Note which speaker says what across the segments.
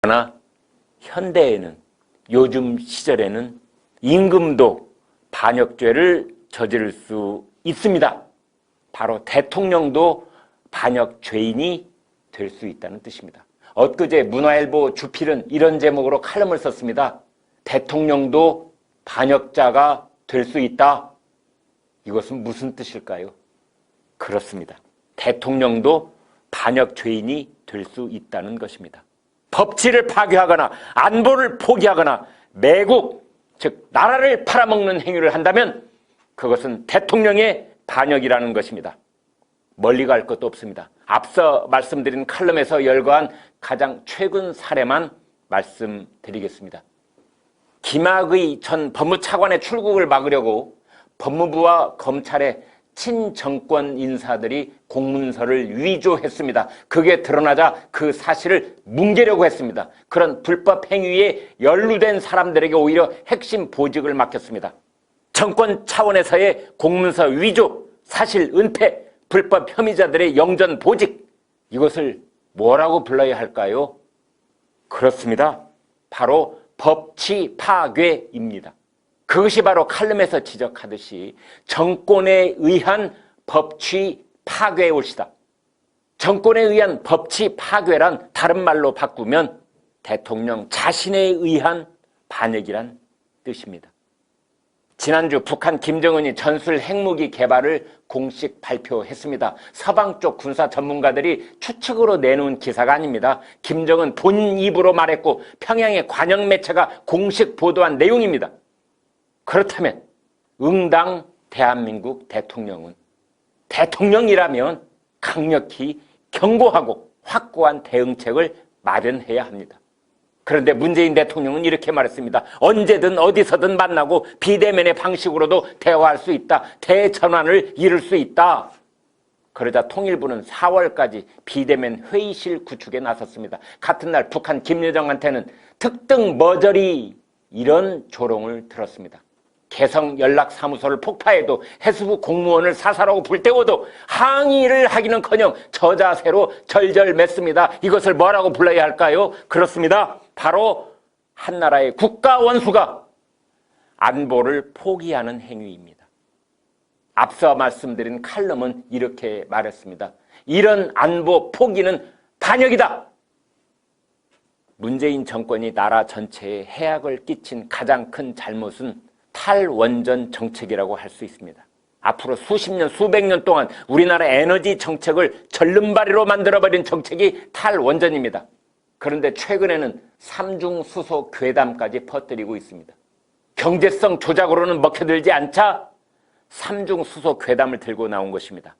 Speaker 1: 그러나 현대에는, 요즘 시절에는 임금도 반역죄를 저지를 수 있습니다. 바로 대통령도 반역죄인이 될 수 있다는 뜻입니다. 엊그제 문화일보 주필은 이런 제목으로 칼럼을 썼습니다. 대통령도 반역자가 될 수 있다. 이것은 무슨 뜻일까요? 그렇습니다. 대통령도 반역죄인이 될 수 있다는 것입니다. 법치를 파괴하거나 안보를 포기하거나 매국, 즉 나라를 팔아먹는 행위를 한다면 그것은 대통령의 반역이라는 것입니다. 멀리 갈 것도 없습니다. 앞서 말씀드린 칼럼에서 열거한 가장 최근 사례만 말씀드리겠습니다. 김학의 전 법무차관의 출국을 막으려고 법무부와 검찰의 친정권 인사들이 공문서를 위조했습니다. 그게 드러나자 그 사실을 뭉개려고 했습니다. 그런 불법 행위에 연루된 사람들에게 오히려 핵심 보직을 맡겼습니다. 정권 차원에서의 공문서 위조, 사실 은폐, 불법 혐의자들의 영전 보직, 이것을 뭐라고 불러야 할까요? 그렇습니다. 바로 법치 파괴입니다. 그것이 바로 칼럼에서 지적하듯이 정권에 의한 법치 파괴의 올시다. 정권에 의한 법치 파괴란 다른 말로 바꾸면 대통령 자신에 의한 반역이란 뜻입니다. 지난주 북한 김정은이 전술 핵무기 개발을 공식 발표했습니다. 서방 쪽 군사 전문가들이 추측으로 내놓은 기사가 아닙니다. 김정은 본인 입으로 말했고 평양의 관영 매체가 공식 보도한 내용입니다. 그렇다면 응당 대한민국 대통령은 대통령이라면 강력히 경고하고 확고한 대응책을 마련해야 합니다. 그런데 문재인 대통령은 이렇게 말했습니다. 언제든 어디서든 만나고 비대면의 방식으로도 대화할 수 있다. 대전환을 이룰 수 있다. 그러자 통일부는 4월까지 비대면 회의실 구축에 나섰습니다. 같은 날 북한 김여정한테는 특등 머저리 이런 조롱을 들었습니다. 개성연락사무소를 폭파해도 해수부 공무원을 사살하고 불태워도 항의를 하기는커녕 저자세로 절절맸습니다. 이것을 뭐라고 불러야 할까요? 그렇습니다. 바로 한나라의 국가원수가 안보를 포기하는 행위입니다. 앞서 말씀드린 칼럼은 이렇게 말했습니다. 이런 안보 포기는 반역이다. 문재인 정권이 나라 전체에 해악을 끼친 가장 큰 잘못은 탈원전 정책이라고 할 수 있습니다. 앞으로 수십 년, 수백 년 동안 우리나라 에너지 정책을 절름발이로 만들어버린 정책이 탈원전입니다. 그런데 최근에는 삼중수소 괴담까지 퍼뜨리고 있습니다. 경제성 조작으로는 먹혀들지 않자 삼중수소 괴담을 들고 나온 것입니다.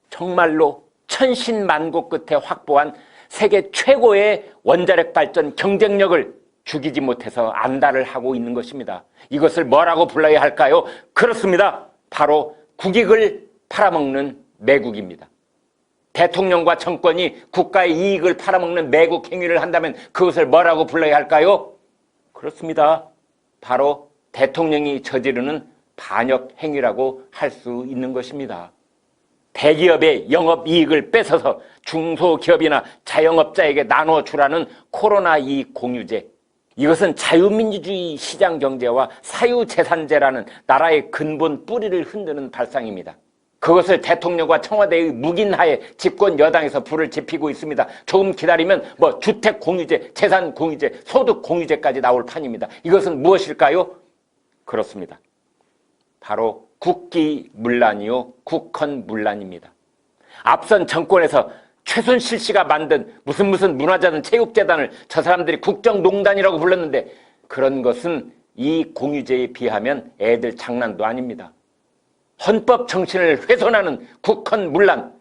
Speaker 1: 정말로 천신만고 끝에 확보한 세계 최고의 원자력 발전 경쟁력을 죽이지 못해서 안달을 하고 있는 것입니다. 이것을 뭐라고 불러야 할까요? 그렇습니다. 바로 국익을 팔아먹는 매국입니다. 대통령과 정권이 국가의 이익을 팔아먹는 매국 행위를 한다면 그것을 뭐라고 불러야 할까요? 그렇습니다. 바로 대통령이 저지르는 반역 행위라고 할 수 있는 것입니다. 대기업의 영업이익을 뺏어서 중소기업이나 자영업자에게 나눠주라는 코로나 이익 공유제, 이것은 자유민주주의 시장경제와 사유재산제라는 나라의 근본 뿌리를 흔드는 발상입니다. 그것을 대통령과 청와대의 묵인하에 집권 여당에서 불을 지피고 있습니다. 조금 기다리면 주택공유제, 재산공유제, 소득공유제까지 나올 판입니다. 이것은 무엇일까요? 그렇습니다. 바로 국기문란이요 국헌문란입니다. 앞선 정권에서 최순실 씨가 만든 무슨 문화자든 체육재단을 저 사람들이 국정농단이라고 불렀는데 그런 것은 이 공유제에 비하면 애들 장난도 아닙니다. 헌법 정신을 훼손하는 국헌문란,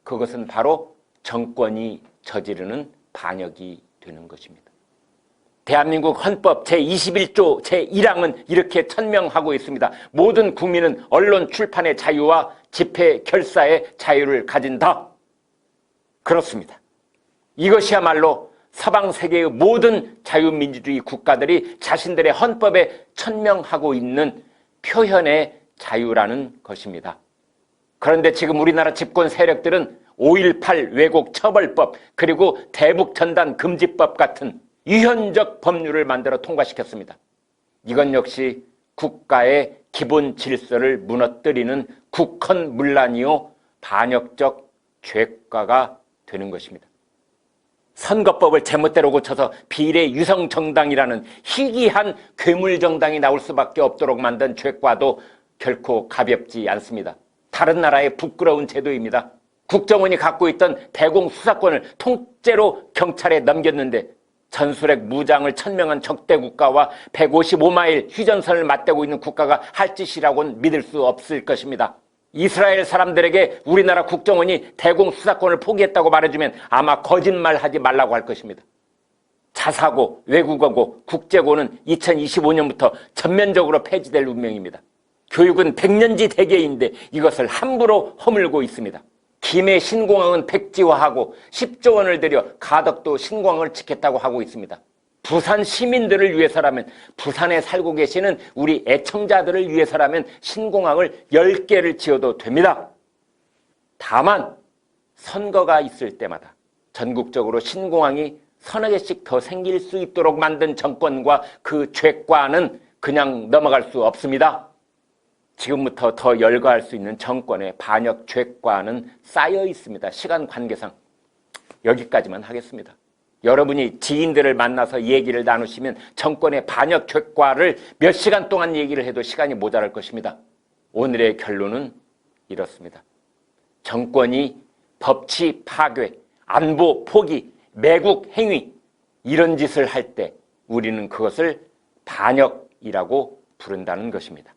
Speaker 1: 그것은 바로 정권이 저지르는 반역이 되는 것입니다. 대한민국 헌법 제21조 제1항은 이렇게 천명하고 있습니다. 모든 국민은 언론 출판의 자유와 집회 결사의 자유를 가진다. 그렇습니다. 이것이야말로 서방 세계의 모든 자유민주주의 국가들이 자신들의 헌법에 천명하고 있는 표현의 자유라는 것입니다. 그런데 지금 우리나라 집권 세력들은 5.18 왜곡 처벌법 그리고 대북전단 금지법 같은 유연적 법률을 만들어 통과시켰습니다. 이건 역시 국가의 기본 질서를 무너뜨리는 국헌문란이요 반역적 죄과가 되는 것입니다. 선거법을 제멋대로 고쳐서 비례 유성정당이라는 희귀한 괴물정당이 나올 수밖에 없도록 만든 죄과도 결코 가볍지 않습니다. 다른 나라의 부끄러운 제도입니다. 국정원이 갖고 있던 대공수사권을 통째로 경찰에 넘겼는데 전술핵 무장을 천명한 적대 국가와 155마일 휴전선을 맞대고 있는 국가가 할 짓이라고는 믿을 수 없을 것입니다. 이스라엘 사람들에게 우리나라 국정원이 대공수사권을 포기했다고 말해주면 아마 거짓말하지 말라고 할 것입니다. 자사고, 외국어고, 국제고는 2025년부터 전면적으로 폐지될 운명입니다. 교육은 백년지 대계인데 이것을 함부로 허물고 있습니다. 김해 신공항은 백지화하고 10조 원을 들여 가덕도 신공항을 짓겠다고 하고 있습니다. 부산 시민들을 위해서라면, 부산에 살고 계시는 우리 애청자들을 위해서라면 신공항을 10개를 지어도 됩니다. 다만 선거가 있을 때마다 전국적으로 신공항이 서너 개씩 더 생길 수 있도록 만든 정권과 그 죄과는 그냥 넘어갈 수 없습니다. 지금부터 더 열거할 수 있는 정권의 반역 죄과는 쌓여 있습니다. 시간 관계상 여기까지만 하겠습니다. 여러분이 지인들을 만나서 얘기를 나누시면 정권의 반역 죄과를 몇 시간 동안 얘기를 해도 시간이 모자랄 것입니다. 오늘의 결론은 이렇습니다. 정권이 법치 파괴, 안보 포기, 매국 행위 이런 짓을 할 때 우리는 그것을 반역이라고 부른다는 것입니다.